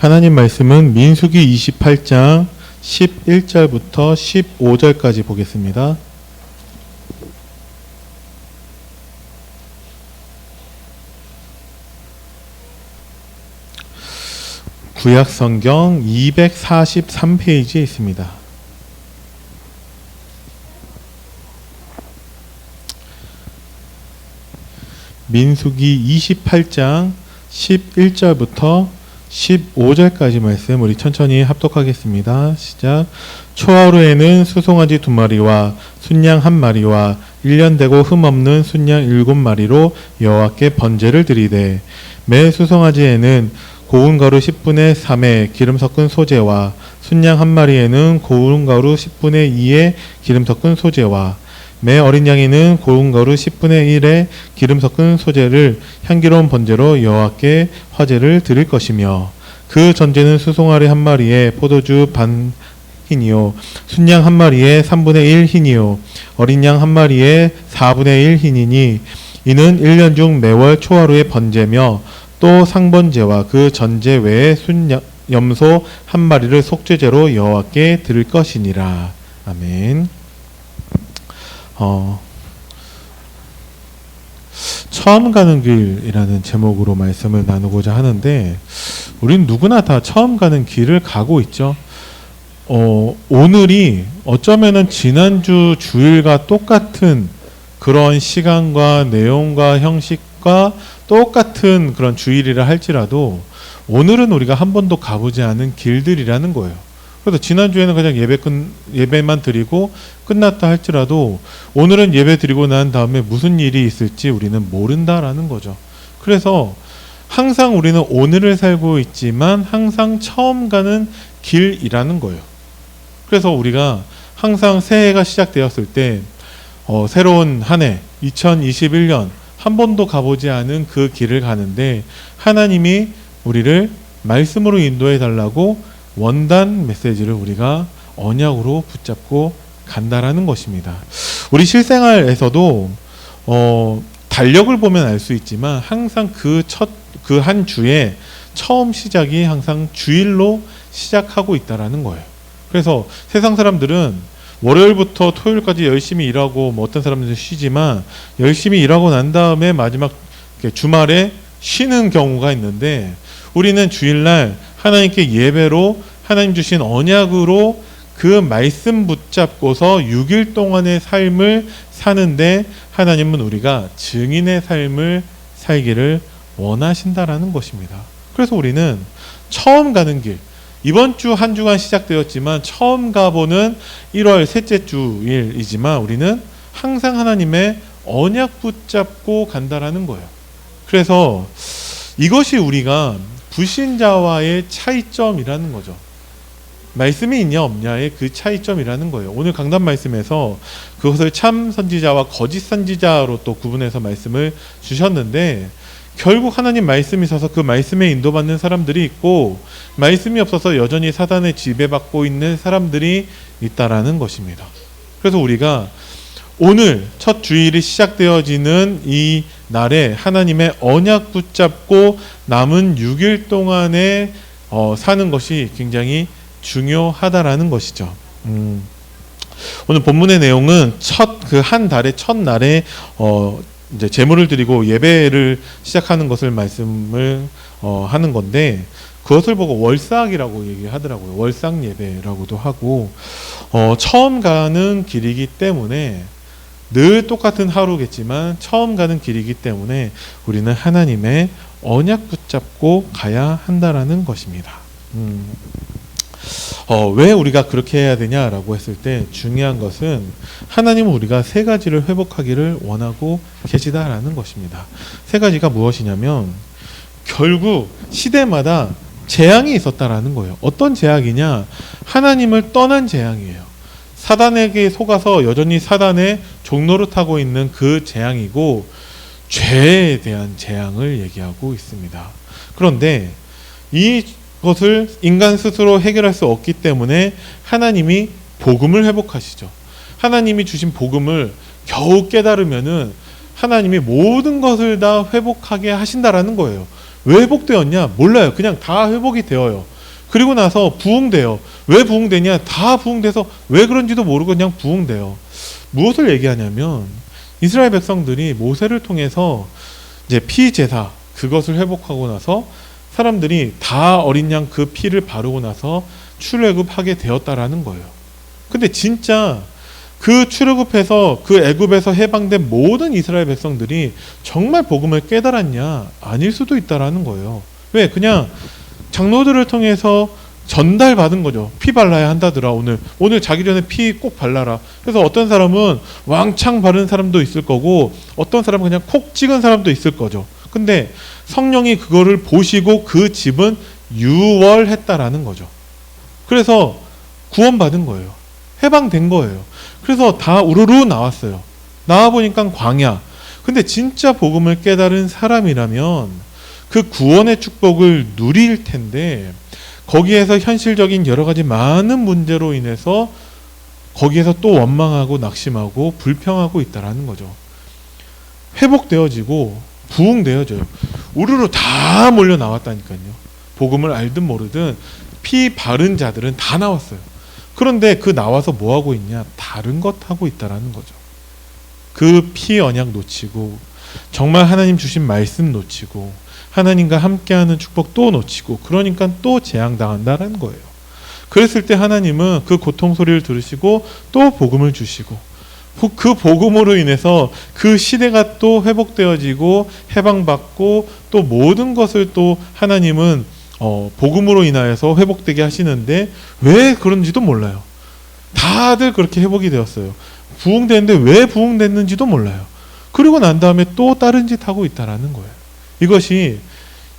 하나님 말씀은 민수기 28장 11절부터 15절까지 보겠습니다. 구약성경 243페이지에 있습니다. 민수기 28장 11절부터 15절까지 말씀 우리 천천히 합독하겠습니다. 시작. 초하루에는 수송아지 2마리와 순양 1마리와 1년 되고 흠없는 순양 7마리로 여호와께 번제를 드리되 매 수송아지에는 고운 가루 10분의 3의 기름 섞은 소재와 순양 1마리에는 고운 가루 10분의 2의 기름 섞은 소재와 매 어린 양에는 고운 가루 10분의 1의 기름 섞은 소재를 향기로운 번제로 여호와께 화제를 드릴 것이며 그 전제는 수송아리 1마리에 포도주 반 흰이요 순양 1마리에 3분의 1 흰이요 어린 양 1마리에 4분의 1 흰이니 이는 1년 중 매월 초하루의 번제며 또 상번제와 그 전제 외에 염소 1마리를 속죄제로 여호와께 드릴 것이니라. 아멘. 처음 가는 길이라는 제목으로 말씀을 나누고자 하는데 우린 누구나 다 처음 가는 길을 가고 있죠. 오늘이 어쩌면은 지난주 주일과 똑같은 그런 시간과 내용과 형식과 똑같은 그런 주일이라 할지라도 오늘은 우리가 한 번도 가보지 않은 길들이라는 거예요. 그래서 지난주에는 그냥 예배만 드리고 끝났다 할지라도 오늘은 예배 드리고 난 다음에 무슨 일이 있을지 우리는 모른다라는 거죠. 그래서 항상 우리는 오늘을 살고 있지만 항상 처음 가는 길이라는 거예요. 그래서 우리가 항상 새해가 시작되었을 때 새로운 한 해 2021년 한 번도 가보지 않은 그 길을 가는데 하나님이 우리를 말씀으로 인도해 달라고 원단 메시지를 우리가 언약으로 붙잡고 간다라는 것입니다. 우리 실생활에서도 달력을 보면 알 수 있지만 항상 그 한 주의 처음 시작이 항상 주일로 시작하고 있다라는 거예요. 그래서 세상 사람들은 월요일부터 토요일까지 열심히 일하고 어떤 사람들은 쉬지만 열심히 일하고 난 다음에 마지막 주말에 쉬는 경우가 있는데 우리는 주일날 하나님께 예배로 하나님 주신 언약으로 그 말씀 붙잡고서 6일 동안의 삶을 사는데 하나님은 우리가 증인의 삶을 살기를 원하신다라는 것입니다. 그래서 우리는 처음 가는 길, 이번 주 한 주간 시작되었지만 처음 가보는 1월 셋째 주일이지만 우리는 항상 하나님의 언약 붙잡고 간다라는 거예요. 그래서 이것이 우리가 불신자와의 차이점이라는 거죠. 말씀이 있냐 없냐의 그 차이점이라는 거예요. 오늘 강단 말씀에서 그것을 참 선지자와 거짓 선지자로 또 구분해서 말씀을 주셨는데 결국 하나님 말씀이 있어서 그 말씀에 인도받는 사람들이 있고 말씀이 없어서 여전히 사단의 지배받고 있는 사람들이 있다라는 것입니다. 그래서 우리가 오늘 첫 주일이 시작되어지는 이 날에 하나님의 언약 붙잡고 남은 6일 동안에 사는 것이 굉장히 중요하다라는 것이죠. 오늘 본문의 내용은 그 한 달의 첫날에 이제 제물을 드리고 예배를 시작하는 것을 말씀을 하는 건데 그것을 보고 월삭이라고 얘기하더라고요. 월삭 예배라고도 하고 처음 가는 길이기 때문에 늘 똑같은 하루겠지만 처음 가는 길이기 때문에 우리는 하나님의 언약 붙잡고 가야 한다라는 것입니다. 왜 우리가 그렇게 해야 되냐라고 했을 때 중요한 것은 하나님은 우리가 세 가지를 회복하기를 원하고 계시다라는 것입니다. 세 가지가 무엇이냐면 결국 시대마다 재앙이 있었다라는 거예요. 어떤 재앙이냐? 하나님을 떠난 재앙이에요. 사단에게 속아서 여전히 사단의 종로를 타고 있는 그 재앙이고 죄에 대한 재앙을 얘기하고 있습니다. 그런데 이것을 인간 스스로 해결할 수 없기 때문에 하나님이 복음을 회복하시죠. 하나님이 주신 복음을 겨우 깨달으면은 하나님이 모든 것을 다 회복하게 하신다라는 거예요. 왜 회복되었냐? 몰라요. 그냥 다 회복이 되어요. 그리고 나서 부흥돼요. 왜 부흥되냐? 다 부흥돼서 왜 그런지도 모르고 그냥 부흥돼요. 무엇을 얘기하냐면 이스라엘 백성들이 모세를 통해서 이제 피 제사 그것을 회복하고 나서 사람들이 다 어린 양 그 피를 바르고 나서 출애굽하게 되었다라는 거예요. 근데 진짜 그 출애굽해서 그 애굽에서 해방된 모든 이스라엘 백성들이 정말 복음을 깨달았냐? 아닐 수도 있다라는 거예요. 왜? 그냥 장로들을 통해서 전달받은 거죠. 피 발라야 한다더라. 오늘 자기 전에 피 꼭 발라라. 그래서 어떤 사람은 왕창 바른 사람도 있을 거고 어떤 사람은 그냥 콕 찍은 사람도 있을 거죠. 근데 성령이 그거를 보시고 그 집은 유월했다라는 거죠. 그래서 구원받은 거예요. 해방된 거예요. 그래서 다 우르르 나왔어요. 나와보니까 광야. 근데 진짜 복음을 깨달은 사람이라면 그 구원의 축복을 누릴 텐데 거기에서 현실적인 여러 가지 많은 문제로 인해서 거기에서 또 원망하고 낙심하고 불평하고 있다라는 거죠. 회복되어지고 부흥되어져요. 우르르 다 몰려 나왔다니까요. 복음을 알든 모르든 피 바른 자들은 다 나왔어요. 그런데 그 나와서 뭐 하고 있냐? 다른 것 하고 있다라는 거죠. 그 피 언약 놓치고 정말 하나님 주신 말씀 놓치고 하나님과 함께하는 축복 또 놓치고 그러니까 또 재앙당한다는 거예요. 그랬을 때 하나님은 그 고통 소리를 들으시고 또 복음을 주시고 그 복음으로 인해서 그 시대가 또 회복되어지고 해방받고 또 모든 것을 또 하나님은 복음으로 인하여서 회복되게 하시는데 왜 그런지도 몰라요. 다들 그렇게 회복이 되었어요. 부흥되는데 왜 부흥됐는지도 몰라요. 그리고 난 다음에 또 다른 짓 하고 있다라는 거예요. 이것이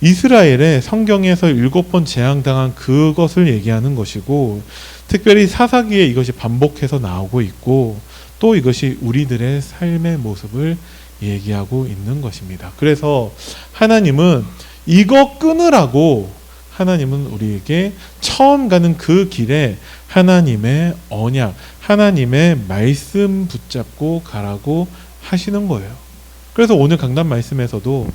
이스라엘의 성경에서 7번 재앙당한 그것을 얘기하는 것이고 특별히 사사기에 이것이 반복해서 나오고 있고 또 이것이 우리들의 삶의 모습을 얘기하고 있는 것입니다. 그래서 하나님은 이거 끊으라고 하나님은 우리에게 처음 가는 그 길에 하나님의 언약, 하나님의 말씀 붙잡고 가라고 하시는 거예요. 그래서 오늘 강단 말씀에서도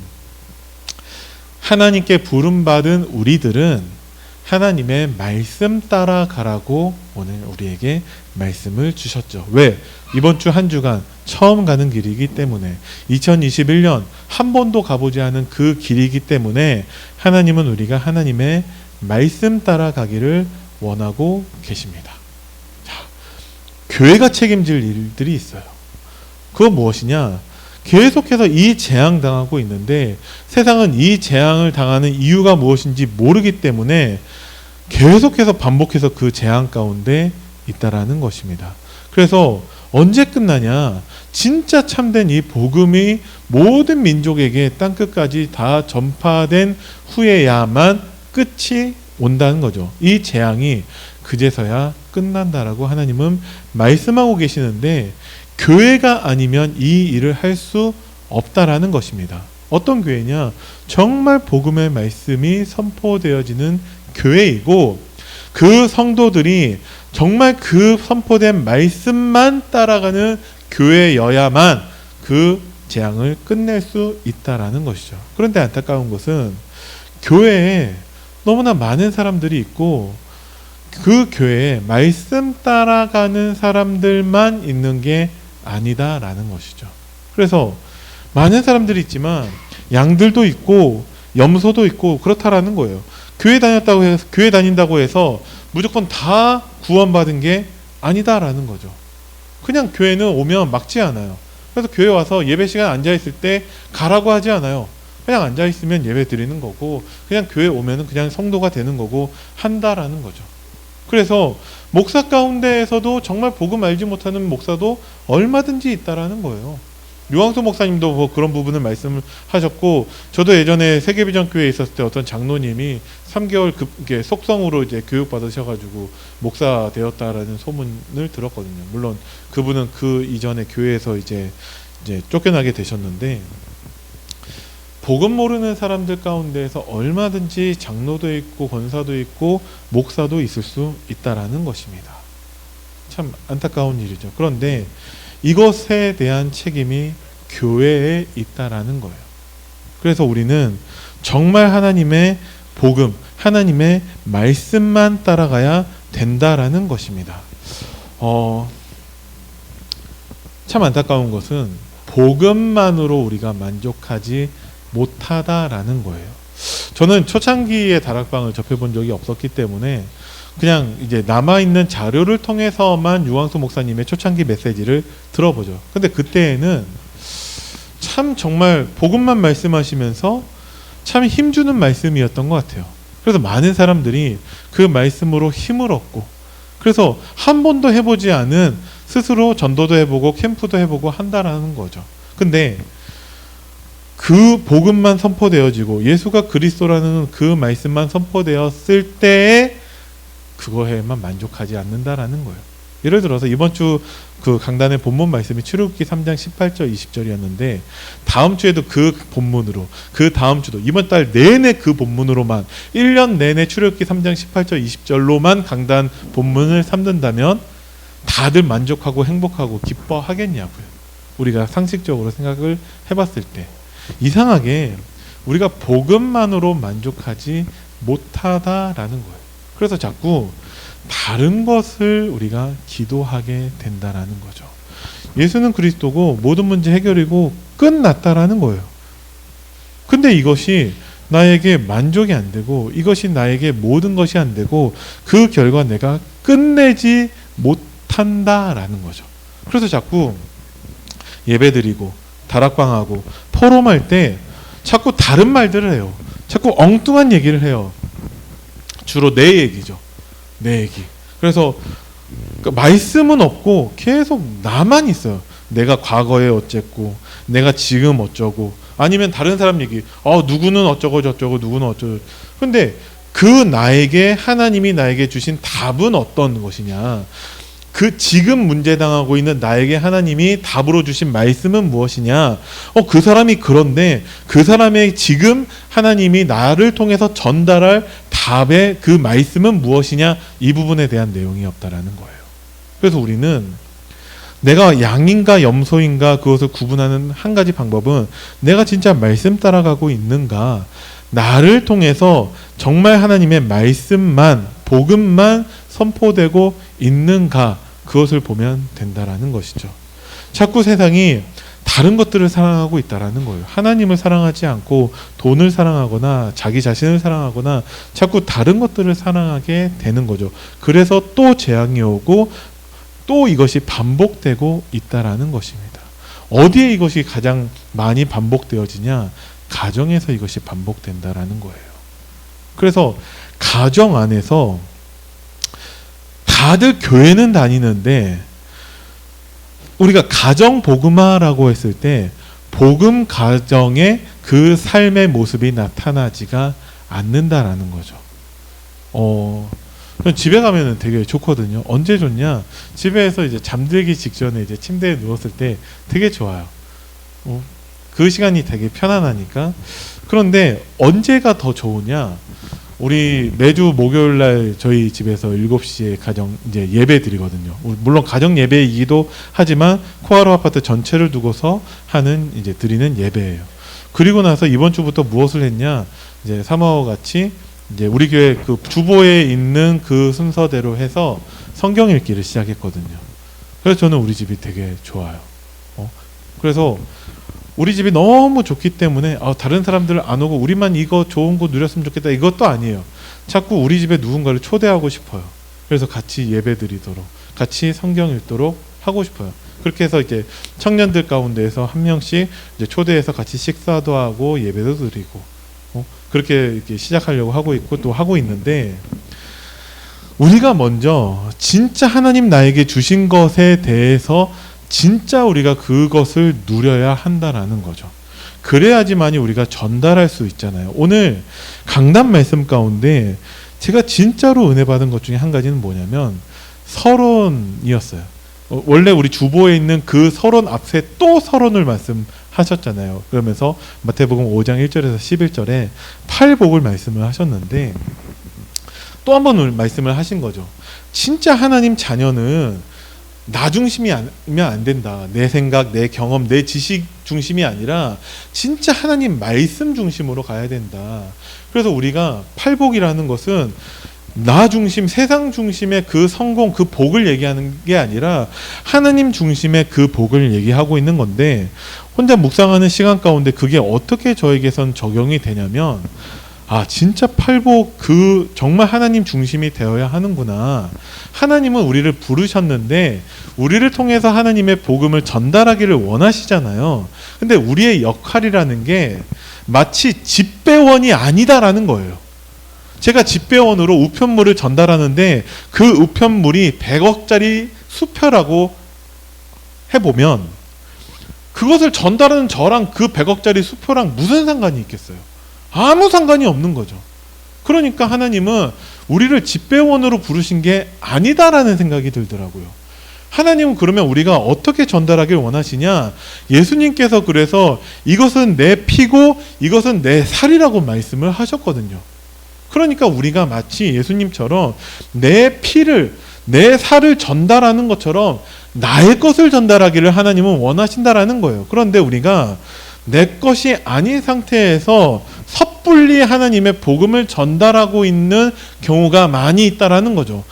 하나님께 부름받은 우리들은 하나님의 말씀 따라가라고 오늘 우리에게 말씀을 주셨죠. 왜? 이번 주 한 주간 처음 가는 길이기 때문에 2021년 한 번도 가보지 않은 그 길이기 때문에 하나님은 우리가 하나님의 말씀 따라가기를 원하고 계십니다. 자, 교회가 책임질 일들이 있어요. 그건 무엇이냐? 계속해서 이 재앙 당하고 있는데 세상은 이 재앙을 당하는 이유가 무엇인지 모르기 때문에 계속해서 반복해서 그 재앙 가운데 있다라는 것입니다. 그래서 언제 끝나냐? 진짜 참된 이 복음이 모든 민족에게 땅끝까지 다 전파된 후에야만 끝이 온다는 거죠. 이 재앙이 그제서야 끝난다라고 하나님은 말씀하고 계시는데 교회가 아니면 이 일을 할 수 없다라는 것입니다. 어떤 교회냐? 정말 복음의 말씀이 선포되어지는 교회이고 그 성도들이 정말 그 선포된 말씀만 따라가는 교회여야만 그 재앙을 끝낼 수 있다라는 것이죠. 그런데 안타까운 것은 교회에 너무나 많은 사람들이 있고 그 교회에 말씀 따라가는 사람들만 있는 게 아니다라는 것이죠. 그래서 많은 사람들이 있지만 양들도 있고 염소도 있고 그렇다라는 거예요. 교회 다닌다고 해서 무조건 다 구원받은 게 아니다라는 거죠. 그냥 교회는 오면 막지 않아요. 그래서 교회 와서 예배 시간 앉아 있을 때 가라고 하지 않아요. 그냥 앉아 있으면 예배 드리는 거고 그냥 교회 오면은 그냥 성도가 되는 거고 한다라는 거죠. 그래서 목사 가운데에서도 정말 복음 알지 못하는 목사도 얼마든지 있다라는 거예요. 유황수 목사님도 뭐 그런 부분을 말씀을 하셨고 저도 예전에 세계비전교회에 있었을 때 어떤 장로님이 3개월 속성으로 이제 교육 받으셔가지고 목사 되었다라는 소문을 들었거든요. 물론 그분은 그 이전에 교회에서 이제 쫓겨나게 되셨는데 복음 모르는 사람들 가운데에서 얼마든지 장로도 있고 권사도 있고 목사도 있을 수 있다라는 것입니다. 참 안타까운 일이죠. 그런데 이것에 대한 책임이 교회에 있다라는 거예요. 그래서 우리는 정말 하나님의 복음, 하나님의 말씀만 따라가야 된다라는 것입니다. 참 안타까운 것은 복음만으로 우리가 만족하지 못하다라는 거예요. 저는 초창기에 다락방을 접해본 적이 없었기 때문에 그냥 이제 남아있는 자료를 통해서만 유광수 목사님의 초창기 메시지를 들어보죠. 근데 그때에는 참 정말 복음만 말씀하시면서 참 힘주는 말씀이었던 것 같아요. 그래서 많은 사람들이 그 말씀으로 힘을 얻고, 그래서 한 번도 해보지 않은 스스로 전도도 해보고 캠프도 해보고 한다라는 거죠. 근데 그 복음만 선포되어지고 예수가 그리스도라는 그 말씀만 선포되었을 때에 그거에만 만족하지 않는다라는 거예요. 예를 들어서 이번 주 그 강단의 본문 말씀이 출애굽기 3장 18절 20절이었는데 다음 주에도 그 본문으로, 그 다음 주도 이번 달 내내 그 본문으로만 1년 내내 출애굽기 3장 18절 20절로만 강단 본문을 삼는다면 다들 만족하고 행복하고 기뻐하겠냐고요. 우리가 상식적으로 생각을 해봤을 때 이상하게 우리가 복음만으로 만족하지 못하다라는 거예요. 그래서 자꾸 다른 것을 우리가 기도하게 된다라는 거죠. 예수는 그리스도고 모든 문제 해결이고 끝났다라는 거예요. 근데 이것이 나에게 만족이 안 되고 이것이 나에게 모든 것이 안 되고 그 결과 내가 끝내지 못한다라는 거죠. 그래서 자꾸 예배드리고 다락방하고 포럼할 때 자꾸 다른 말들을 해요. 자꾸 엉뚱한 얘기를 해요. 주로 내 얘기죠. 내 얘기. 그래서 말씀은 없고 계속 나만 있어요. 내가 과거에 어쨌고 내가 지금 어쩌고, 아니면 다른 사람 얘기, 누구는 어쩌고 저쩌고 누구는 어쩌고. 근데 그 나에게 하나님이 나에게 주신 답은 어떤 것이냐, 그 지금 문제당하고 있는 나에게 하나님이 답으로 주신 말씀은 무엇이냐, 그 사람이 그런데 그 사람의 지금 하나님이 나를 통해서 전달할 답의 그 말씀은 무엇이냐, 이 부분에 대한 내용이 없다라는 거예요. 그래서 우리는 내가 양인가 염소인가 그것을 구분하는 한 가지 방법은 내가 진짜 말씀 따라가고 있는가, 나를 통해서 정말 하나님의 말씀만, 복음만 선포되고 있는가, 그것을 보면 된다라는 것이죠. 자꾸 세상이 다른 것들을 사랑하고 있다라는 거예요. 하나님을 사랑하지 않고 돈을 사랑하거나 자기 자신을 사랑하거나 자꾸 다른 것들을 사랑하게 되는 거죠. 그래서 또 재앙이 오고 또 이것이 반복되고 있다라는 것입니다. 어디에 이것이 가장 많이 반복되어지냐? 가정에서 이것이 반복된다라는 거예요. 그래서 가정 안에서 다들 교회는 다니는데 우리가 가정 복음화라고 했을 때 복음 가정의 그 삶의 모습이 나타나지가 않는다라는 거죠. 집에 가면은 되게 좋거든요. 언제 좋냐? 집에서 이제 잠들기 직전에 이제 침대에 누웠을 때 되게 좋아요. 그 시간이 되게 편안하니까. 그런데 언제가 더 좋으냐? 우리 매주 목요일 날 저희 집에서 7시에 가정 이제 예배 드리거든요. 물론 가정 예배이기도 하지만 코아로 아파트 전체를 두고서 하는 이제 드리는 예배예요. 그리고 나서 이번 주부터 무엇을 했냐? 이제 사모와 같이 이제 우리 교회 그 주보에 있는 그 순서대로 해서 성경 읽기를 시작했거든요. 그래서 저는 우리 집이 되게 좋아요. 그래서 우리 집이 너무 좋기 때문에 다른 사람들 안 오고 우리만 이거 좋은 거 누렸으면 좋겠다, 이것도 아니에요. 자꾸 우리 집에 누군가를 초대하고 싶어요. 그래서 같이 예배드리도록, 같이 성경 읽도록 하고 싶어요. 그렇게 해서 이제 청년들 가운데에서 한 명씩 이제 초대해서 같이 식사도 하고 예배도 드리고 그렇게 이렇게 시작하려고 하고 있고 또 하고 있는데, 우리가 먼저 진짜 하나님 나에게 주신 것에 대해서 진짜 우리가 그것을 누려야 한다라는 거죠. 그래야지만이 우리가 전달할 수 있잖아요. 오늘 강단 말씀 가운데 제가 진짜로 은혜 받은 것 중에 한 가지는 뭐냐면 서론이었어요. 원래 우리 주보에 있는 그 서론 앞에 또 서론을 말씀하셨잖아요. 그러면서 마태복음 5장 1절에서 11절에 팔복을 말씀을 하셨는데 또 한 번 말씀을 하신 거죠. 진짜 하나님 자녀는 나 중심이 아니면 안 된다. 내 생각, 내 경험, 내 지식 중심이 아니라 진짜 하나님 말씀 중심으로 가야 된다. 그래서 우리가 팔복이라는 것은 나 중심, 세상 중심의 그 성공, 그 복을 얘기하는 게 아니라 하나님 중심의 그 복을 얘기하고 있는 건데, 혼자 묵상하는 시간 가운데 그게 어떻게 저에게선 적용이 되냐면, 진짜 팔복 정말 하나님 중심이 되어야 하는구나. 하나님은 우리를 부르셨는데 우리를 통해서 하나님의 복음을 전달하기를 원하시잖아요. 근데 우리의 역할이라는 게 마치 집배원이 아니다라는 거예요. 제가 집배원으로 우편물을 전달하는데 그 우편물이 100억짜리 수표라고 해보면 그것을 전달하는 저랑 그 100억짜리 수표랑 무슨 상관이 있겠어요? 아무 상관이 없는 거죠. 그러니까 하나님은 우리를 집배원으로 부르신 게 아니다라는 생각이 들더라고요. 하나님은 그러면 우리가 어떻게 전달하길 원하시냐? 예수님께서 그래서 이것은 내 피고 이것은 내 살이라고 말씀을 하셨거든요. 그러니까 우리가 마치 예수님처럼 내 피를, 내 살을 전달하는 것처럼 나의 것을 전달하기를 하나님은 원하신다라는 거예요. 그런데 우리가 내 것이 아닌 상태에서 섣불리 하나님의 복음을 전달하고 있는 경우가 많이 있다라는 거죠.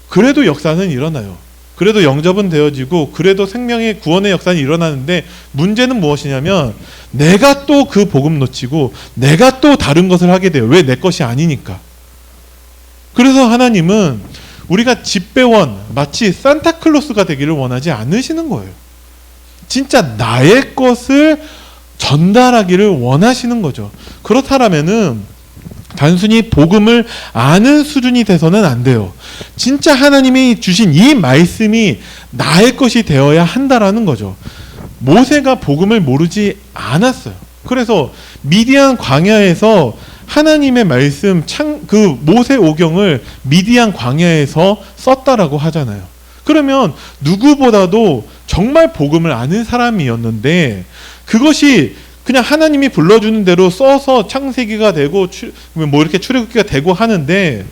그래도 역사는 일어나요. 그래도 영접은 되어지고 그래도 생명의 구원의 역사는 일어나는데, 문제는 무엇이냐면 내가 또 그 복음 놓치고 내가 또 다른 것을 하게 돼요. 왜? 내 것이 아니니까. 그래서 하나님은 우리가 집배원, 마치 산타클로스가 되기를 원하지 않으시는 거예요. 진짜 나의 것을 전달하기를 원하시는 거죠. 그렇다면은 단순히 복음을 아는 수준이 돼서는 안 돼요. 진짜 하나님이 주신 이 말씀이 나의 것이 되어야 한다라는 거죠. 모세가 복음을 모르지 않았어요. 그래서 미디안 광야에서 하나님의 말씀, 그 모세 오경을 미디안 광야에서 썼다라고 하잖아요. 그러면 누구보다도 정말 복음을 아는 사람이었는데, 그것이 그냥 하나님이 불러주는 대로 써서 창세기가 되고 뭐 이렇게 출애굽기가 되고 하는데,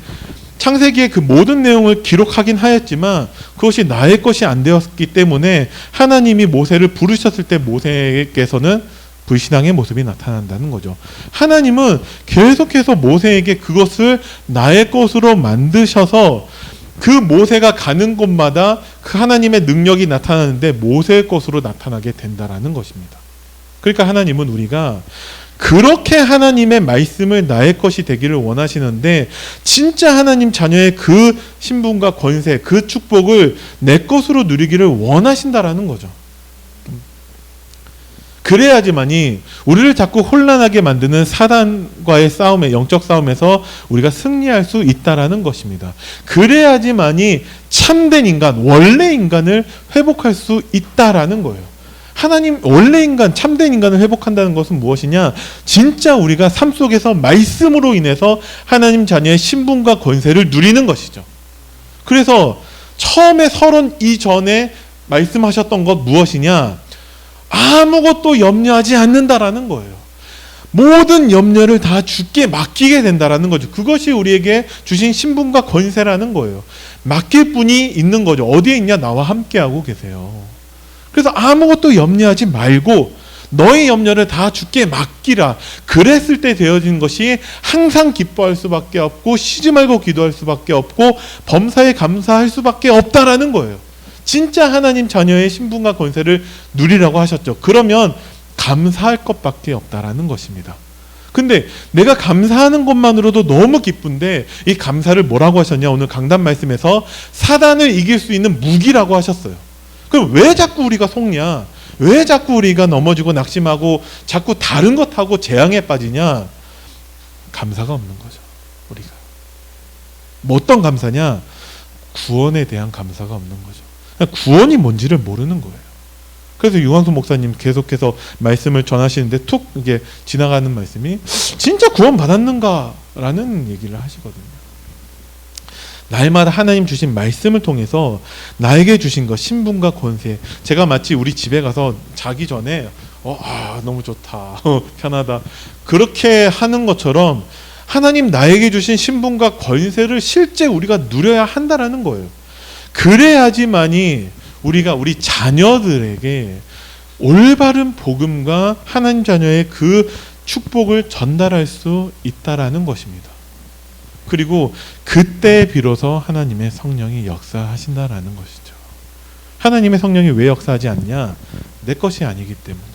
창세기의 그 모든 내용을 기록하긴 하였지만 그것이 나의 것이 안 되었기 때문에 하나님이 모세를 부르셨을 때 모세께서는 불신앙의 모습이 나타난다는 거죠. 하나님은 계속해서 모세에게 그것을 나의 것으로 만드셔서 그 모세가 가는 곳마다 그 하나님의 능력이 나타나는데 모세의 것으로 나타나게 된다라는 것입니다. 그러니까 하나님은 우리가 그렇게 하나님의 말씀을 나의 것이 되기를 원하시는데, 진짜 하나님 자녀의 그 신분과 권세, 그 축복을 내 것으로 누리기를 원하신다라는 거죠. 그래야지만이 우리를 자꾸 혼란하게 만드는 사단과의 싸움에, 영적 싸움에서 우리가 승리할 수 있다라는 것입니다. 그래야지만이 참된 인간, 원래 인간을 회복할 수 있다라는 거예요. 하나님, 원래 인간, 참된 인간을 회복한다는 것은 무엇이냐? 진짜 우리가 삶 속에서 말씀으로 인해서 하나님 자녀의 신분과 권세를 누리는 것이죠. 그래서 처음에 서론 이전에 말씀하셨던 것 무엇이냐? 아무것도 염려하지 않는다라는 거예요. 모든 염려를 다 주께 맡기게 된다라는 거죠. 그것이 우리에게 주신 신분과 권세라는 거예요. 맡길 분이 있는 거죠. 어디에 있냐? 나와 함께하고 계세요. 그래서 아무것도 염려하지 말고 너의 염려를 다 주께 맡기라. 그랬을 때 되어진 것이 항상 기뻐할 수밖에 없고 쉬지 말고 기도할 수밖에 없고 범사에 감사할 수밖에 없다라는 거예요. 진짜 하나님 자녀의 신분과 권세를 누리라고 하셨죠. 그러면 감사할 것밖에 없다라는 것입니다. 근데 내가 감사하는 것만으로도 너무 기쁜데 이 감사를 뭐라고 하셨냐? 오늘 강단 말씀에서 사단을 이길 수 있는 무기라고 하셨어요. 그럼 왜 자꾸 우리가 속냐? 왜 자꾸 우리가 넘어지고 낙심하고 자꾸 다른 것하고 재앙에 빠지냐? 감사가 없는 거죠. 우리가 뭐 어떤 감사냐? 구원에 대한 감사가 없는 거죠. 구원이 뭔지를 모르는 거예요. 그래서 유광수 목사님 계속해서 말씀을 전하시는데 툭 이게 지나가는 말씀이 진짜 구원 받았는가라는 얘기를 하시거든요. 날마다 하나님 주신 말씀을 통해서 나에게 주신 것, 신분과 권세. 제가 마치 우리 집에 가서 자기 전에 너무 좋다, 편하다, 그렇게 하는 것처럼 하나님 나에게 주신 신분과 권세를 실제 우리가 누려야 한다라는 거예요. 그래야지만이 우리가 우리 자녀들에게 올바른 복음과 하나님 자녀의 그 축복을 전달할 수 있다라는 것입니다. 그리고 그때 비로소 하나님의 성령이 역사하신다라는 것이죠. 하나님의 성령이 왜 역사하지 않냐? 내 것이 아니기 때문에.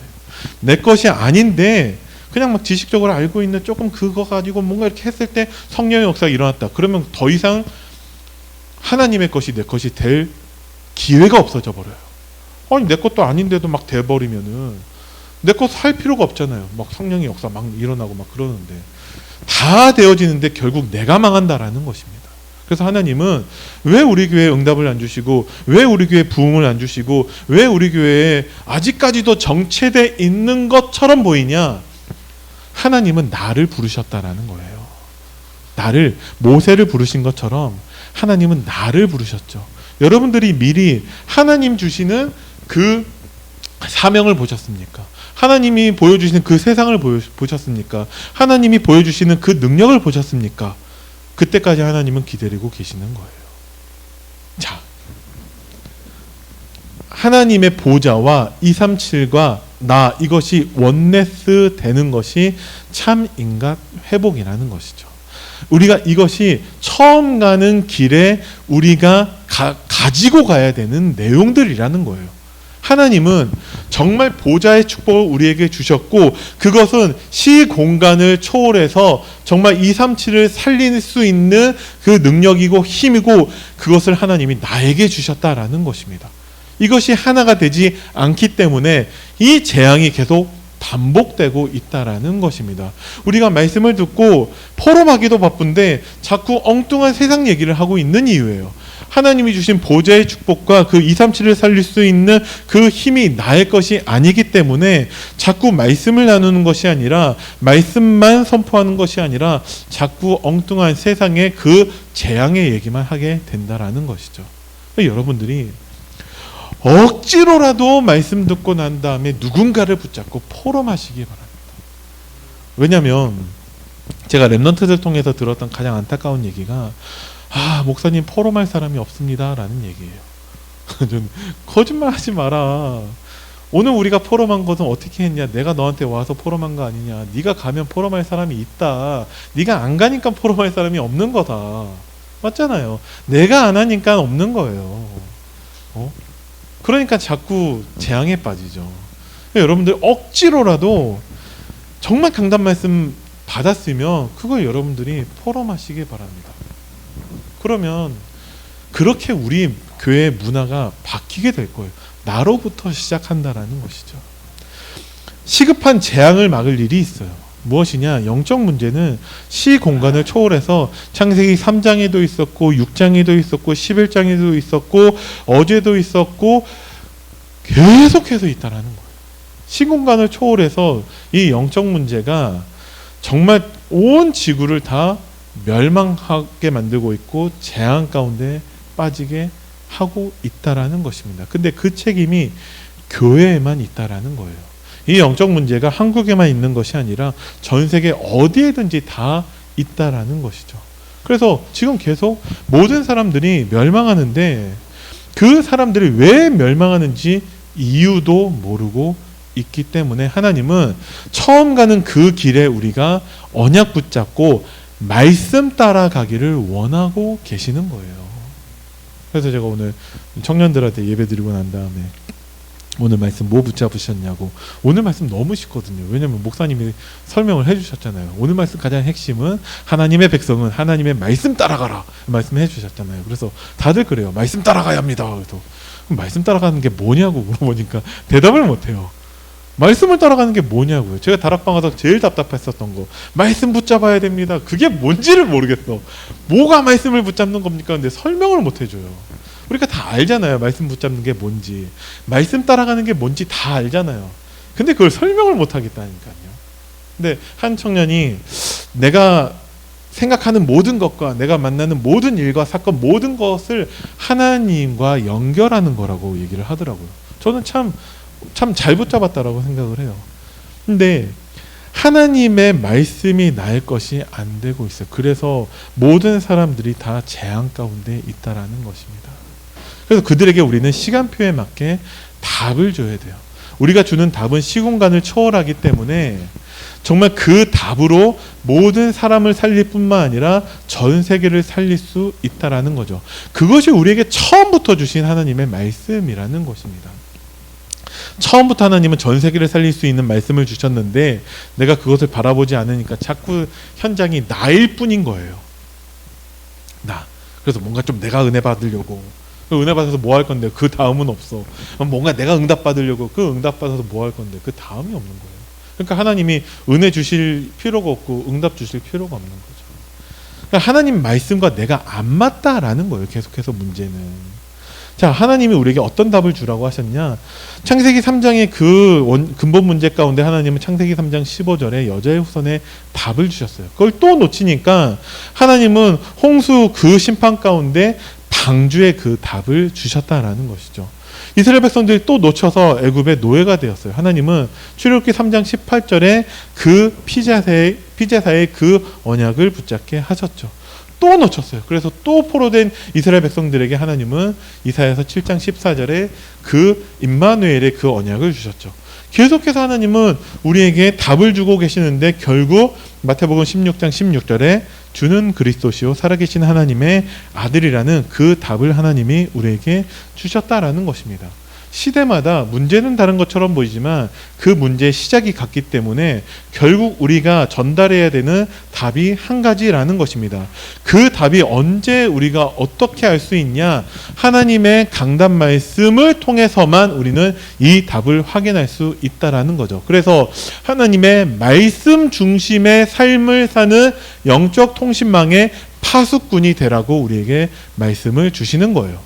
내 것이 아닌데 그냥 막 지식적으로 알고 있는 조금 그거 가지고 뭔가 이렇게 했을 때 성령의 역사가 일어났다. 그러면 더 이상 하나님의 것이 내 것이 될 기회가 없어져 버려요. 아니 내 것도 아닌데도 막 돼버리면은 내 것 할 필요가 없잖아요. 막 성령의 역사 막 일어나고 막 그러는데 다 되어지는데 결국 내가 망한다라는 것입니다. 그래서 하나님은 왜 우리 교회에 응답을 안 주시고 왜 우리 교회에 부흥을 안 주시고 왜 우리 교회에 아직까지도 정체돼 있는 것처럼 보이냐? 하나님은 나를 부르셨다라는 거예요. 나를, 모세를 부르신 것처럼 하나님은 나를 부르셨죠. 여러분들이 미리 하나님 주시는 그 사명을 보셨습니까? 하나님이 보여주시는 그 세상을 보셨습니까? 하나님이 보여주시는 그 능력을 보셨습니까? 그때까지 하나님은 기다리고 계시는 거예요. 자, 하나님의 보좌와 237과 나, 이것이 원네스 되는 것이 참 인간 회복이라는 것이죠. 우리가 이것이 처음 가는 길에 우리가 가지고 가야 되는 내용들이라는 거예요. 하나님은 정말 보좌의 축복을 우리에게 주셨고 그것은 시공간을 초월해서 정말 237을 살릴 수 있는 그 능력이고 힘이고 그것을 하나님이 나에게 주셨다라는 것입니다. 이것이 하나가 되지 않기 때문에 이 재앙이 계속 반복되고 있다라는 것입니다. 우리가 말씀을 듣고 포럼하기도 바쁜데 자꾸 엉뚱한 세상 얘기를 하고 있는 이유예요. 하나님이 주신 보좌의 축복과 그 237을 살릴 수 있는 그 힘이 나의 것이 아니기 때문에 자꾸 말씀을 나누는 것이 아니라 말씀만 선포하는 것이 아니라 자꾸 엉뚱한 세상의 그 재앙의 얘기만 하게 된다라는 것이죠. 여러분들이 억지로라도 말씀 듣고 난 다음에 누군가를 붙잡고 포럼하시기 바랍니다. 왜냐하면 제가 랩런트들 통해서 들었던 가장 안타까운 얘기가 목사님 포럼할 사람이 없습니다 라는 얘기예요. 거짓말하지 마라. 오늘 우리가 포럼한 것은 어떻게 했냐? 내가 너한테 와서 포럼한 거 아니냐? 네가 가면 포럼할 사람이 있다. 네가 안 가니까 포럼할 사람이 없는 거다. 맞잖아요. 내가 안 하니까 없는 거예요. 그러니까 자꾸 재앙에 빠지죠. 여러분들 억지로라도 정말 강단 말씀 받았으면 그걸 여러분들이 포럼하시기 바랍니다. 그러면 그렇게 우리 교회 문화가 바뀌게 될 거예요. 나로부터 시작한다라는 것이죠. 시급한 재앙을 막을 일이 있어요. 무엇이냐? 영적 문제는 시공간을 초월해서 창세기 3장에도 있었고 6장에도 있었고 11장에도 있었고 어제도 있었고 계속해서 있다라는 거예요. 시공간을 초월해서 이 영적 문제가 정말 온 지구를 다 멸망하게 만들고 있고 재앙 가운데 빠지게 하고 있다라는 것입니다. 근데 그 책임이 교회에만 있다라는 거예요. 이 영적 문제가 한국에만 있는 것이 아니라 전 세계 어디에든지 다 있다라는 것이죠. 그래서 지금 계속 모든 사람들이 멸망하는데 그 사람들이 왜 멸망하는지 이유도 모르고 있기 때문에 하나님은 처음 가는 그 길에 우리가 언약 붙잡고 말씀 따라가기를 원하고 계시는 거예요. 그래서 제가 오늘 청년들한테 예배 드리고 난 다음에 오늘 말씀 뭐 붙잡으셨냐고. 오늘 말씀 너무 쉽거든요. 왜냐하면 목사님이 설명을 해주셨잖아요. 오늘 말씀 가장 핵심은 하나님의 백성은 하나님의 말씀 따라가라 말씀해 주셨잖아요. 그래서 다들 그래요. 말씀 따라가야 합니다. 그래서 말씀 따라가는 게 뭐냐고 물어보니까 대답을 못해요. 말씀을 따라가는 게 뭐냐고요. 제가 다락방 가서 제일 답답했었던 거 말씀 붙잡아야 됩니다. 그게 뭔지를 모르겠어. 뭐가 말씀을 붙잡는 겁니까? 근데 설명을 못 해줘요. 우리가 다 알잖아요. 말씀 붙잡는 게 뭔지, 말씀 따라가는 게 뭔지 다 알잖아요. 근데 그걸 설명을 못 하겠다니까요. 근데 한 청년이 내가 생각하는 모든 것과 내가 만나는 모든 일과 사건 모든 것을 하나님과 연결하는 거라고 얘기를 하더라고요. 저는 참 잘 붙잡았다라고 생각을 해요. 근데 하나님의 말씀이 나의 것이 안 되고 있어요. 그래서 모든 사람들이 다 재앙 가운데 있다라는 것입니다. 그래서 그들에게 우리는 시간표에 맞게 답을 줘야 돼요. 우리가 주는 답은 시공간을 초월하기 때문에 정말 그 답으로 모든 사람을 살릴 뿐만 아니라 전 세계를 살릴 수 있다라는 거죠. 그것이 우리에게 처음부터 주신 하나님의 말씀이라는 것입니다. 처음부터 하나님은 전 세계를 살릴 수 있는 말씀을 주셨는데 내가 그것을 바라보지 않으니까 자꾸 현장이 나일 뿐인 거예요. 나. 그래서 뭔가 좀 내가 은혜 받으려고, 은혜 받아서 뭐 할 건데 그 다음은 없어. 뭔가 내가 응답 받으려고, 그 응답 받아서 뭐 할 건데 그 다음이 없는 거예요. 그러니까 하나님이 은혜 주실 필요가 없고 응답 주실 필요가 없는 거죠. 그러니까 하나님 말씀과 내가 안 맞다라는 거예요. 계속해서 문제는. 자, 하나님이 우리에게 어떤 답을 주라고 하셨냐? 창세기 3장의 그 근본 문제 가운데 하나님은 창세기 3장 15절에 여자의 후손에 답을 주셨어요. 그걸 또 놓치니까 하나님은 홍수 그 심판 가운데 방주의 그 답을 주셨다라는 것이죠. 이스라엘 백성들이 또 놓쳐서 애굽의 노예가 되었어요. 하나님은 출애굽기 3장 18절에 그 피제사의 그 언약을 붙잡게 하셨죠. 또 놓쳤어요. 그래서 또 포로된 이스라엘 백성들에게 하나님은 이사야서 7장 14절에 그 임마누엘의 그 언약을 주셨죠. 계속해서 하나님은 우리에게 답을 주고 계시는데 결국 마태복음 16장 16절에 주는 그리스도시요 살아계신 하나님의 아들이라는 그 답을 하나님이 우리에게 주셨다라는 것입니다. 시대마다 문제는 다른 것처럼 보이지만 그 문제의 시작이 같기 때문에 결국 우리가 전달해야 되는 답이 한 가지라는 것입니다. 그 답이 언제 우리가 어떻게 알 수 있냐? 하나님의 강단 말씀을 통해서만 우리는 이 답을 확인할 수 있다라는 거죠. 그래서 하나님의 말씀 중심의 삶을 사는 영적 통신망의 파수꾼이 되라고 우리에게 말씀을 주시는 거예요.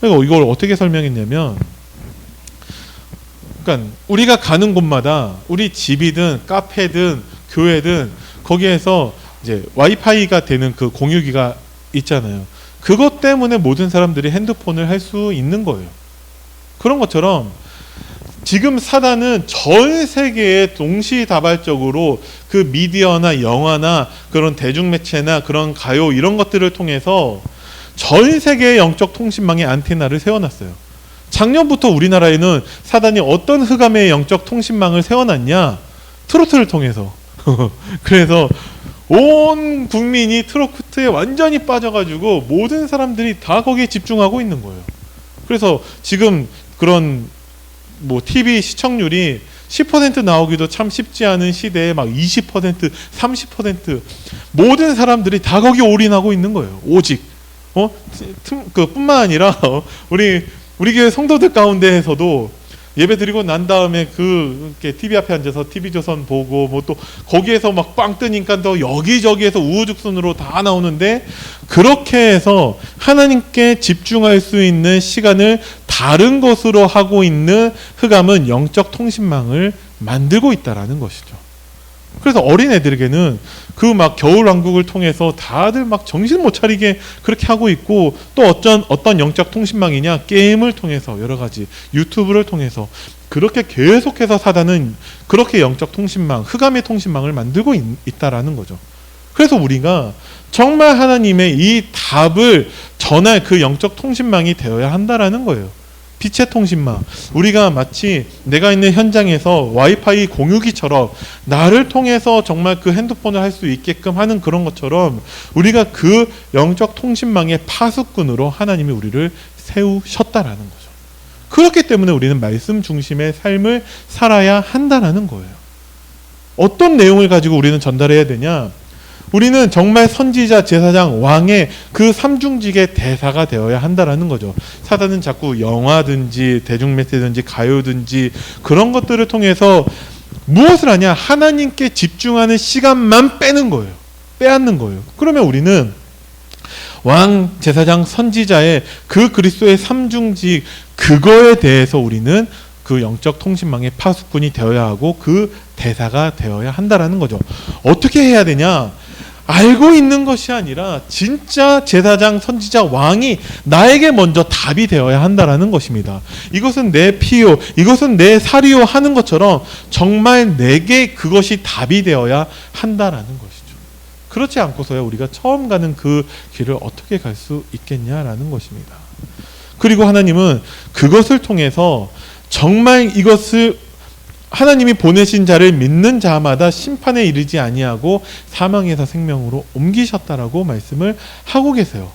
그러니까 이걸 어떻게 설명했냐면, 그러니까 우리가 가는 곳마다 우리 집이든 카페든 교회든 거기에서 이제 와이파이가 되는 그 공유기가 있잖아요. 그것 때문에 모든 사람들이 핸드폰을 할 수 있는 거예요. 그런 것처럼 지금 사단은 전 세계에 동시다발적으로 그 미디어나 영화나 그런 대중매체나 그런 가요 이런 것들을 통해서 전 세계의 영적 통신망의 안테나를 세워놨어요. 작년부터 우리나라에는 사단이 어떤 흑암의 영적 통신망을 세워놨냐? 트로트를 통해서. 그래서 온 국민이 트로트에 완전히 빠져가지고 모든 사람들이 다 거기에 집중하고 있는 거예요. 그래서 지금 그런 뭐 TV 시청률이 10% 나오기도 참 쉽지 않은 시대에 막 20%, 30% 모든 사람들이 다 거기에 올인하고 있는 거예요. 오직 그뿐만 아니라 우리 교회 성도들 가운데에서도 예배 드리고 난 다음에 이렇게 TV 앞에 앉아서 TV조선 보고 뭐 또 거기에서 막 빵 뜨니까 또 여기저기에서 우후죽순으로 다 나오는데, 그렇게 해서 하나님께 집중할 수 있는 시간을 다른 것으로 하고 있는 흑암은 영적 통신망을 만들고 있다라는 것이죠. 그래서 어린애들에게는 그 막 겨울왕국을 통해서 다들 막 정신 못 차리게 그렇게 하고 있고, 또 어떤 영적 통신망이냐, 게임을 통해서 여러 가지 유튜브를 통해서 그렇게 계속해서 사단은 그렇게 영적 통신망, 흑암의 통신망을 만들고 있다라는 거죠. 그래서 우리가 정말 하나님의 이 답을 전할 그 영적 통신망이 되어야 한다라는 거예요. 빛의 통신망. 우리가 마치 내가 있는 현장에서 와이파이 공유기처럼 나를 통해서 정말 그 핸드폰을 할 수 있게끔 하는 그런 것처럼 우리가 그 영적 통신망의 파수꾼으로 하나님이 우리를 세우셨다라는 거죠. 그렇기 때문에 우리는 말씀 중심의 삶을 살아야 한다라는 거예요. 어떤 내용을 가지고 우리는 전달해야 되냐? 우리는 정말 선지자, 제사장, 왕의 그 삼중직의 대사가 되어야 한다라는 거죠. 사단은 자꾸 영화든지 대중매체든지 가요든지 그런 것들을 통해서 무엇을 하냐? 하나님께 집중하는 시간만 빼는 거예요. 빼앗는 거예요. 그러면 우리는 왕, 제사장, 선지자의 그 그리스도의 삼중직, 그거에 대해서 우리는 그 영적 통신망의 파수꾼이 되어야 하고 그 대사가 되어야 한다라는 거죠. 어떻게 해야 되냐? 알고 있는 것이 아니라 진짜 제사장, 선지자, 왕이 나에게 먼저 답이 되어야 한다라는 것입니다. 이것은 내 피요, 이것은 내 살이요 하는 것처럼 정말 내게 그것이 답이 되어야 한다라는 것이죠. 그렇지 않고서야 우리가 처음 가는 그 길을 어떻게 갈 수 있겠냐라는 것입니다. 그리고 하나님은 그것을 통해서 정말 이것을 하나님이 보내신 자를 믿는 자마다 심판에 이르지 아니하고 사망에서 생명으로 옮기셨다라고 말씀을 하고 계세요.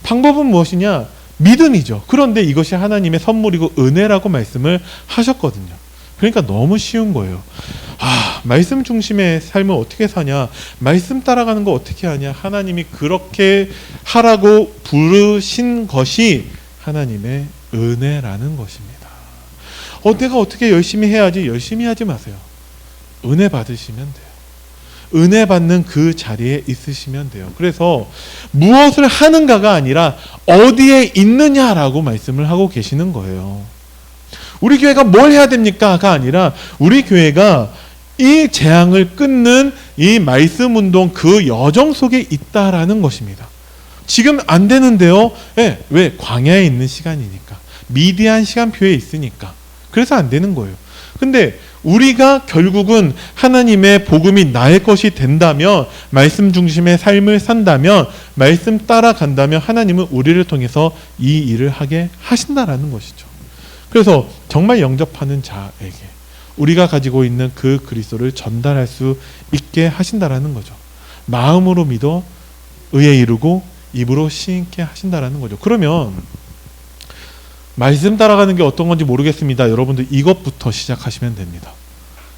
방법은 무엇이냐? 믿음이죠. 그런데 이것이 하나님의 선물이고 은혜라고 말씀을 하셨거든요. 그러니까 너무 쉬운 거예요. 말씀 중심의 삶을 어떻게 사냐? 말씀 따라가는 거 어떻게 하냐? 하나님이 그렇게 하라고 부르신 것이 하나님의 은혜라는 것입니다. 내가 어떻게 열심히 해야지? 열심히 하지 마세요. 은혜 받으시면 돼요. 은혜 받는 그 자리에 있으시면 돼요. 그래서 무엇을 하는가가 아니라 어디에 있느냐라고 말씀을 하고 계시는 거예요. 우리 교회가 뭘 해야 됩니까?가 아니라 우리 교회가 이 재앙을 끊는 이 말씀 운동 그 여정 속에 있다라는 것입니다. 지금 안 되는데요. 왜? 광야에 있는 시간이니까. 미디안 시간표에 있으니까. 그래서 안 되는 거예요. 근데 우리가 결국은 하나님의 복음이 나의 것이 된다면, 말씀 중심의 삶을 산다면, 말씀 따라간다면 하나님은 우리를 통해서 이 일을 하게 하신다라는 것이죠. 그래서 정말 영접하는 자에게 우리가 가지고 있는 그 그리스도를 전달할 수 있게 하신다라는 거죠. 마음으로 믿어 의에 이르고 입으로 시인케 하신다라는 거죠. 그러면 말씀 따라가는 게 어떤 건지 모르겠습니다. 여러분들 이것부터 시작하시면 됩니다.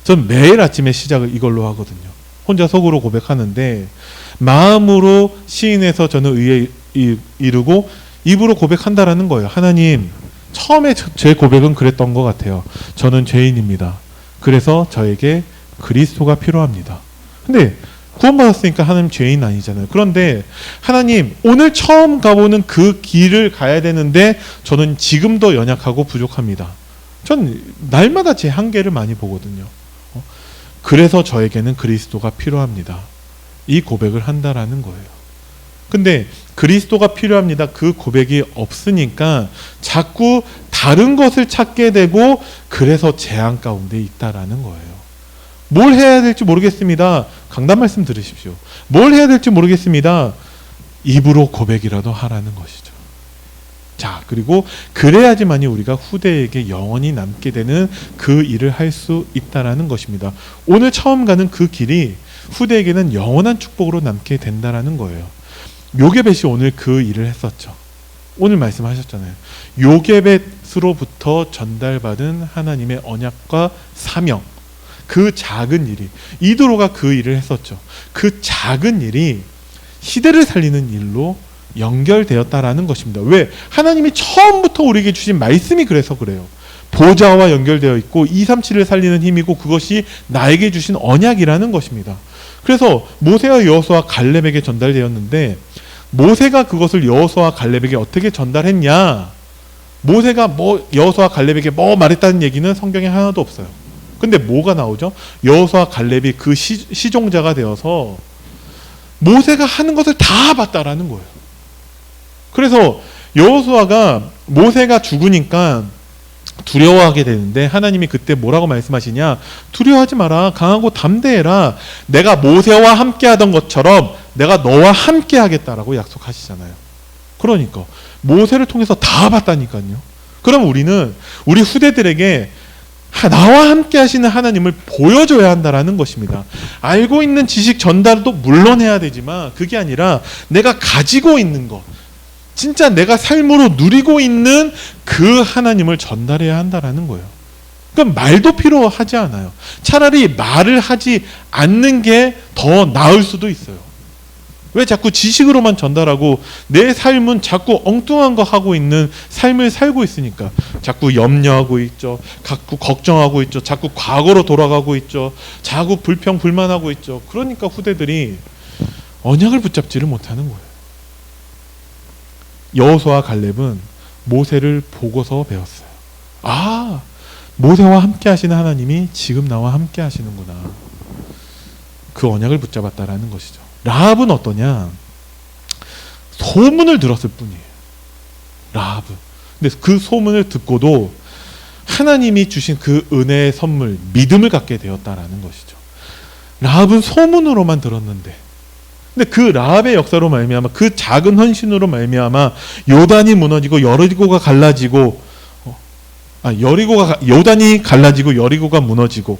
전 매일 아침에 시작을 이걸로 하거든요. 혼자 속으로 고백하는데, 마음으로 시인해서 저는 의에 이르고 입으로 고백한다라는 거예요. 하나님, 처음에 제 고백은 그랬던 것 같아요. 저는 죄인입니다. 그래서 저에게 그리스도가 필요합니다. 근데 구원받았으니까 하나님 죄인 아니잖아요. 그런데 하나님, 오늘 처음 가보는 그 길을 가야 되는데 저는 지금도 연약하고 부족합니다. 전 날마다 제 한계를 많이 보거든요. 그래서 저에게는 그리스도가 필요합니다. 이 고백을 한다라는 거예요. 근데 그리스도가 필요합니다. 그 고백이 없으니까 자꾸 다른 것을 찾게 되고, 그래서 재앙 가운데 있다라는 거예요. 뭘 해야 될지 모르겠습니다. 강단 말씀 들으십시오. 뭘 해야 될지 모르겠습니다. 입으로 고백이라도 하라는 것이죠. 자, 그리고 그래야지만이 우리가 후대에게 영원히 남게 되는 그 일을 할 수 있다라는 것입니다. 오늘 처음 가는 그 길이 후대에게는 영원한 축복으로 남게 된다라는 거예요. 요게벳이 오늘 그 일을 했었죠. 오늘 말씀하셨잖아요. 요게벳으로부터 전달받은 하나님의 언약과 사명, 그 작은 일이, 이도로가 그 일을 했었죠. 그 작은 일이 시대를 살리는 일로 연결되었다라는 것입니다. 왜? 하나님이 처음부터 우리에게 주신 말씀이 그래서 그래요. 보좌와 연결되어 있고 237을 살리는 힘이고, 그것이 나에게 주신 언약이라는 것입니다. 그래서 모세와 여호수아 갈렙에게 전달되었는데, 모세가 그것을 여호수아 갈렙에게 어떻게 전달했냐? 모세가 여호수아 갈렙에게 말했다는 얘기는 성경에 하나도 없어요. 근데 뭐가 나오죠? 여호수아 갈렙이 그 시종자가 되어서 모세가 하는 것을 다 봤다라는 거예요. 그래서 여호수아가 모세가 죽으니까 두려워하게 되는데, 하나님이 그때 뭐라고 말씀하시냐? 두려워하지 마라. 강하고 담대해라. 내가 모세와 함께 하던 것처럼 내가 너와 함께 하겠다라고 약속하시잖아요. 그러니까 모세를 통해서 다 봤다니까요. 그럼 우리는 우리 후대들에게 나와 함께 하시는 하나님을 보여줘야 한다라는 것입니다. 알고 있는 지식 전달도 물론 해야 되지만, 그게 아니라 내가 가지고 있는 것, 진짜 내가 삶으로 누리고 있는 그 하나님을 전달해야 한다라는 거예요. 그럼 말도 필요하지 않아요. 차라리 말을 하지 않는 게 더 나을 수도 있어요. 왜 자꾸 지식으로만 전달하고 내 삶은 자꾸 엉뚱한 거 하고 있는 삶을 살고 있으니까. 자꾸 염려하고 있죠. 자꾸 걱정하고 있죠. 자꾸 과거로 돌아가고 있죠. 자꾸 불평 불만하고 있죠. 그러니까 후대들이 언약을 붙잡지를 못하는 거예요. 여호수아와 갈렙은 모세를 보고서 배웠어요. 아, 모세와 함께 하시는 하나님이 지금 나와 함께 하시는구나. 그 언약을 붙잡았다라는 것이죠. 라합은 어떠냐? 소문을 들었을 뿐이에요. 라합은. 근데 그 소문을 듣고도 하나님이 주신 그 은혜의 선물, 믿음을 갖게 되었다라는 것이죠. 라합은 소문으로만 들었는데, 근데 그 라합의 역사로 말미암아, 그 작은 헌신으로 말미암아 요단이 무너지고 여리고가 갈라지고 여리고가 요단이 갈라지고 여리고가 무너지고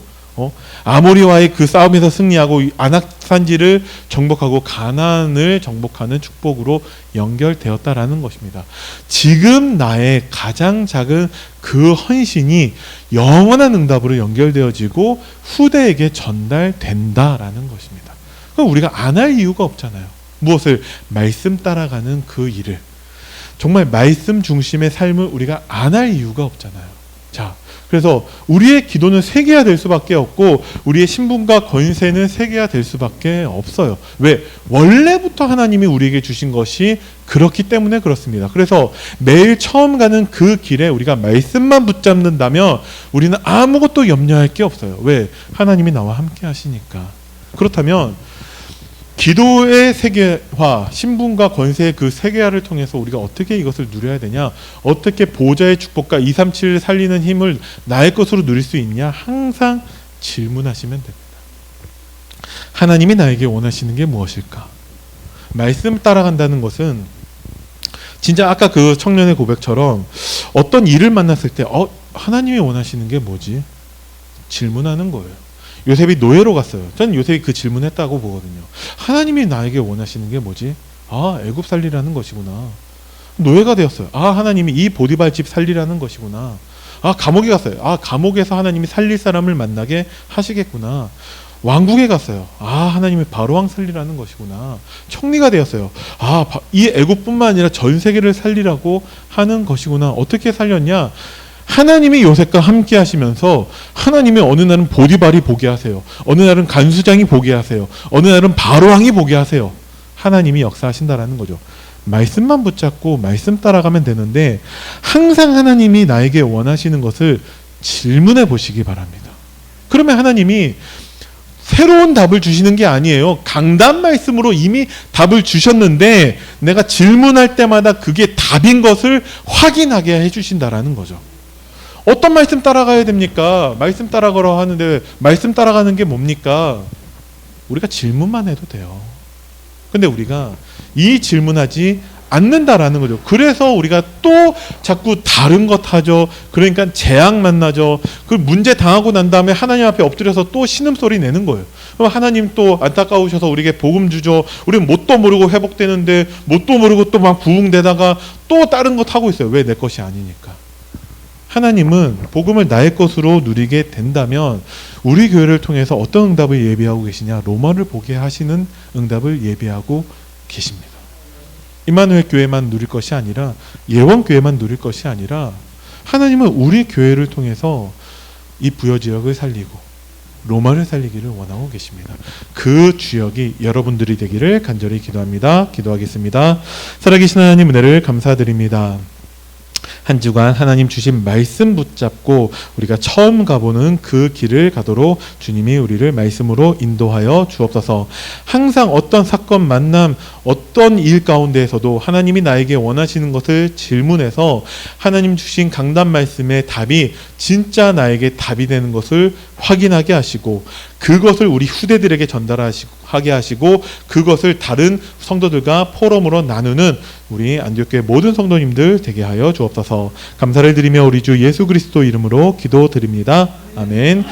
아모리와의 그 싸움에서 승리하고 아낙 산지를 정복하고 가나안을 정복하는 축복으로 연결되었다라는 것입니다. 지금 나의 가장 작은 그 헌신이 영원한 응답으로 연결되어지고 후대에게 전달된다라는 것입니다. 그럼 우리가 안 할 이유가 없잖아요. 무엇을? 말씀 따라가는 그 일을. 정말 말씀 중심의 삶을 우리가 안 할 이유가 없잖아요. 자, 그래서 우리의 기도는 세계화 될 수밖에 없고 우리의 신분과 권세는 세계화 될 수밖에 없어요. 왜? 원래부터 하나님이 우리에게 주신 것이 그렇기 때문에 그렇습니다. 그래서 매일 처음 가는 그 길에 우리가 말씀만 붙잡는다면 우리는 아무것도 염려할 게 없어요. 왜? 하나님이 나와 함께 하시니까. 그렇다면 기도의 세계화, 신분과 권세의 그 세계화를 통해서 우리가 어떻게 이것을 누려야 되냐? 어떻게 보좌의 축복과 237을 살리는 힘을 나의 것으로 누릴 수 있냐? 항상 질문하시면 됩니다. 하나님이 나에게 원하시는 게 무엇일까? 말씀 따라간다는 것은 진짜 아까 그 청년의 고백처럼 어떤 일을 만났을 때 하나님이 원하시는 게 뭐지? 질문하는 거예요. 요셉이 노예로 갔어요. 저는 요셉이 그 질문했다고 보거든요. 하나님이 나에게 원하시는 게 뭐지? 애굽 살리라는 것이구나. 노예가 되었어요. 하나님이 이 보디발 집 살리라는 것이구나. 감옥에 갔어요. 감옥에서 하나님이 살릴 사람을 만나게 하시겠구나. 왕궁에 갔어요. 하나님이 바로왕 살리라는 것이구나. 총리가 되었어요. 이 애굽뿐만 아니라 전 세계를 살리라고 하는 것이구나. 어떻게 살렸냐? 하나님이 요셉과 함께 하시면서 하나님이 어느 날은 보디발이 보게 하세요. 어느 날은 간수장이 보게 하세요. 어느 날은 바로왕이 보게 하세요. 하나님이 역사하신다라는 거죠. 말씀만 붙잡고 말씀 따라가면 되는데 항상 하나님이 나에게 원하시는 것을 질문해 보시기 바랍니다. 그러면 하나님이 새로운 답을 주시는 게 아니에요. 강단 말씀으로 이미 답을 주셨는데 내가 질문할 때마다 그게 답인 것을 확인하게 해주신다라는 거죠. 어떤 말씀 따라가야 됩니까? 말씀 따라가라 하는데 말씀 따라가는 게 뭡니까? 우리가 질문만 해도 돼요. 근데 우리가 이 질문하지 않는다라는 거죠. 그래서 우리가 또 자꾸 다른 것 하죠. 그러니까 재앙 만나죠. 그 문제 당하고 난 다음에 하나님 앞에 엎드려서 또 신음소리 내는 거예요. 그럼 하나님 또 안타까우셔서 우리에게 복음 주죠. 우리는 뭣도 모르고 회복되는데 뭣도 모르고 또 막 부흥되다가 또 다른 것 하고 있어요. 왜? 내 것이 아니니까. 하나님은 복음을 나의 것으로 누리게 된다면 우리 교회를 통해서 어떤 응답을 예비하고 계시냐? 로마를 보게 하시는 응답을 예비하고 계십니다. 임마누엘 교회만 누릴 것이 아니라 예원 교회만 누릴 것이 아니라 하나님은 우리 교회를 통해서 이 부여 지역을 살리고 로마를 살리기를 원하고 계십니다. 그 주역이 여러분들이 되기를 간절히 기도합니다. 기도하겠습니다. 살아계신 하나님 은혜를 감사드립니다. 한 주간 하나님 주신 말씀 붙잡고 우리가 처음 가보는 그 길을 가도록 주님이 우리를 말씀으로 인도하여 주옵소서. 항상 어떤 사건, 만남, 어떤 일 가운데에서도 하나님이 나에게 원하시는 것을 질문해서 하나님 주신 강단 말씀의 답이 진짜 나에게 답이 되는 것을 확인하게 하시고 그것을 우리 후대들에게 전달하게 하시고 그것을 다른 성도들과 포럼으로 나누는 우리 안디옥교회 모든 성도님들 되게 하여 주옵소서. 감사를 드리며 우리 주 예수 그리스도 이름으로 기도드립니다. 아멘.